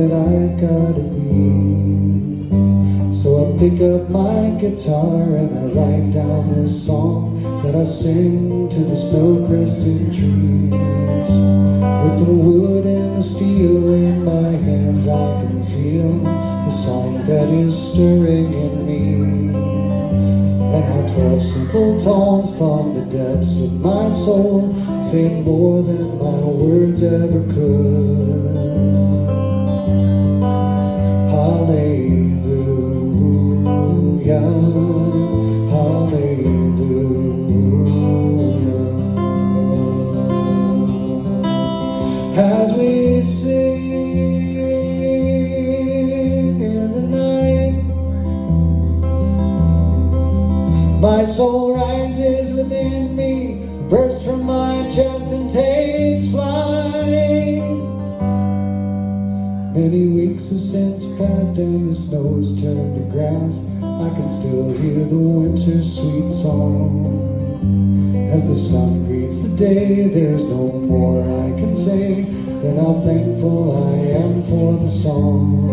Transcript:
that I've gotta be. So I pick up my guitar and I write down this song that I sing to the snow-crested trees. With the wood and the steel in my hands, I can feel the song that is stirring in me. And how 12 simple tones from the depths of my soul say more than my words ever could. Hallelujah, hallelujah. As we sing in the night, my soul rises within me, bursts from my chest and takes flight. Many weeks have since passed and the snow's turned to grass. I can still hear the winter's sweet song. As the sun greets the day, there's no more I can say than how thankful I am for the song.